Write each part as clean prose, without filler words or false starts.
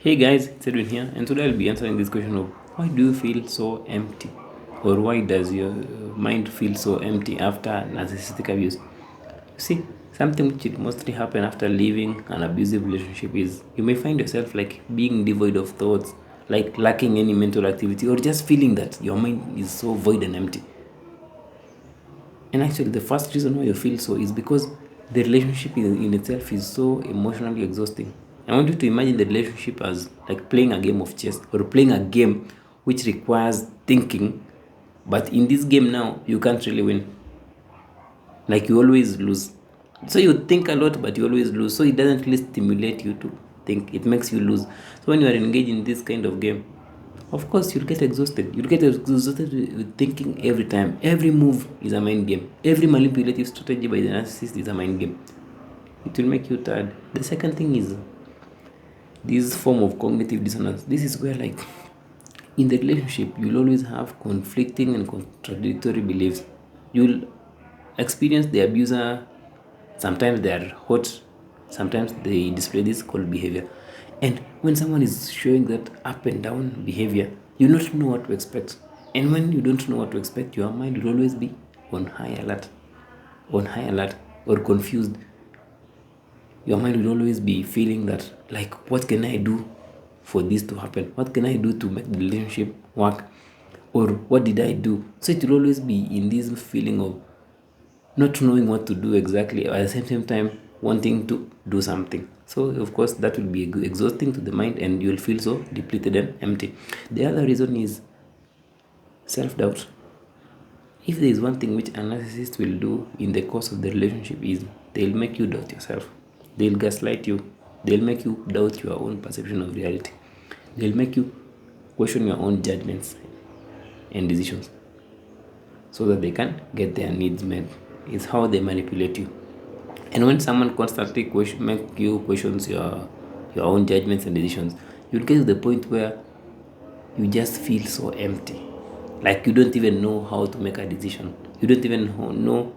Hey guys, it's Edwin here, and today I'll be answering this question of why do you feel so empty? Or why does your mind feel so empty after narcissistic abuse? See, something which will mostly happen after leaving an abusive relationship is you may find yourself like being devoid of thoughts, like lacking any mental activity, or just feeling that your mind is so void and empty. And actually, the first reason why you feel so is because the relationship in itself is so emotionally exhausting. I want you to imagine the relationship as like playing a game of chess or playing a game which requires thinking, but in this game now, you can't really win. Like you always lose. So you think a lot, but you always lose. So it doesn't really stimulate you to think, it makes you lose. So when you are engaged in this kind of game, of course, you'll get exhausted. You'll get exhausted with thinking every time. Every move is a mind game. Every manipulative strategy by the narcissist is a mind game. It will make you tired. The second thing is this form of cognitive dissonance. This is where, like, in the relationship, you'll always have conflicting and contradictory beliefs. You'll experience the abuser. Sometimes they are hot. Sometimes they display this cold behavior. And when someone is showing that up and down behavior, you don't know what to expect. And when you don't know what to expect, your mind will always be on high alert, or confused. Your mind will always be feeling that, like, what can I do for this to happen? What can I do to make the relationship work? Or what did I do? So it will always be in this feeling of not knowing what to do exactly, at the same time wanting to do something. So of course that will be exhausting to the mind, and you will feel so depleted and empty. The other reason is self-doubt. If there is one thing which a narcissist will do in the course of the relationship, is they'll make you doubt yourself. They'll gaslight you. They'll make you doubt your own perception of reality. They'll make you question your own judgments and decisions so that they can get their needs met. It's how they manipulate you. And when someone constantly make you questions your own judgments and decisions, you'll get to the point where you just feel so empty. Like you don't even know how to make a decision. You don't even know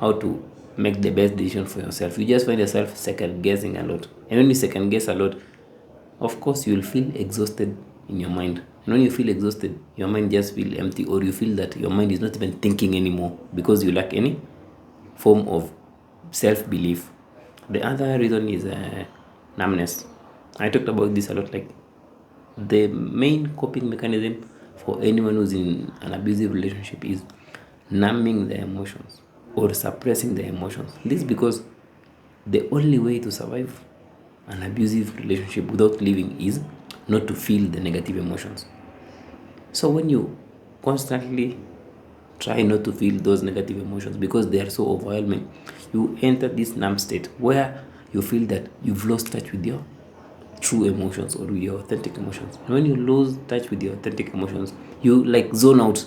how to make the best decision for yourself. You just find yourself second guessing a lot. And when you second guess a lot, of course you'll feel exhausted in your mind. And when you feel exhausted, your mind just feel empty, or you feel that your mind is not even thinking anymore because you lack any form of self-belief. The other reason is numbness. I talked about this a lot. Like, the main coping mechanism for anyone who's in an abusive relationship is numbing their emotions or suppressing their emotions. This is because the only way to survive an abusive relationship without leaving is not to feel the negative emotions. So when you constantly try not to feel those negative emotions because they are so overwhelming, you enter this numb state where you feel that you've lost touch with your true emotions or with your authentic emotions. And when you lose touch with your authentic emotions, you like zone out.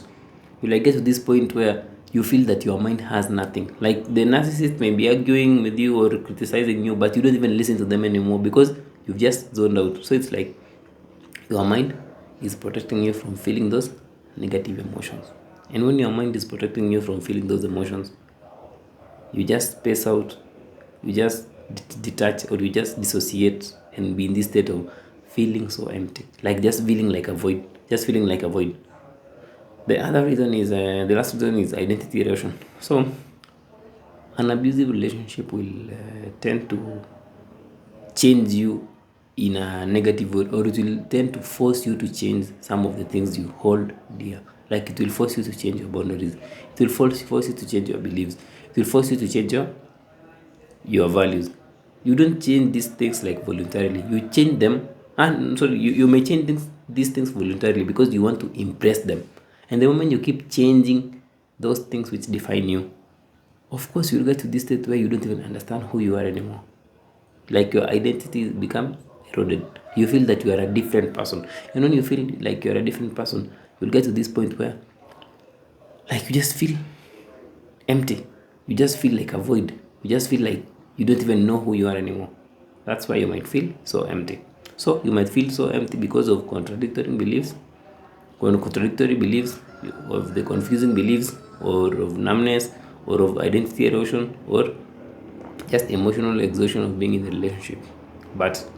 You like get to this point where you feel that your mind has nothing. Like the narcissist may be arguing with you or criticizing you, but you don't even listen to them anymore because you've just zoned out. So it's like your mind is protecting you from feeling those negative emotions. And when your mind is protecting you from feeling those emotions, you just space out, you just detach, or you just dissociate and be in this state of feeling so empty, like just feeling like a void, just feeling like a void. The other reason is the last reason is identity erosion. So an abusive relationship will tend to change you in a negative way, or it will tend to force you to change some of the things you hold dear. Like it will force you to change your boundaries. It will force you to change your beliefs. It will force you to change your values. You don't change these things like voluntarily. You change them, and sorry, you may change these things voluntarily because you want to impress them. And the moment you keep changing those things which define you, of course you'll get to this state where you don't even understand who you are anymore. Like your identity become eroded. You feel that you are a different person. And when you feel like you're a different person, you'll get to this point where like you just feel empty. You just feel like a void. You just feel like you don't even know who you are anymore. That's why you might feel so empty. So you might feel so empty because of contradictory beliefs, of the confusing beliefs, or of numbness, or of identity erosion, or just emotional exhaustion of being in the relationship. But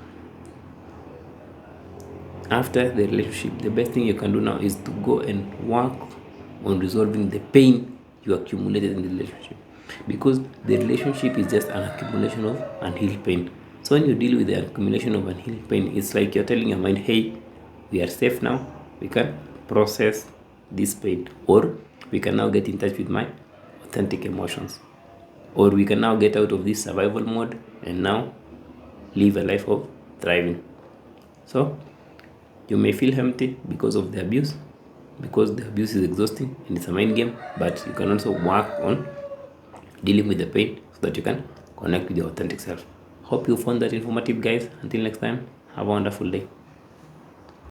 After the relationship, the best thing you can do now is to go and work on resolving the pain you accumulated in the relationship, because the relationship is just an accumulation of unhealed pain. So when you deal with the accumulation of unhealed pain, it's like you're telling your mind, hey, we are safe now, we can process this pain, or we can now get in touch with my authentic emotions, or we can now get out of this survival mode and now live a life of thriving. So you may feel empty because of the abuse, because the abuse is exhausting and it's a mind game, but you can also work on dealing with the pain so that you can connect with your authentic self. Hope you found that informative, guys. Until next time, have a wonderful day.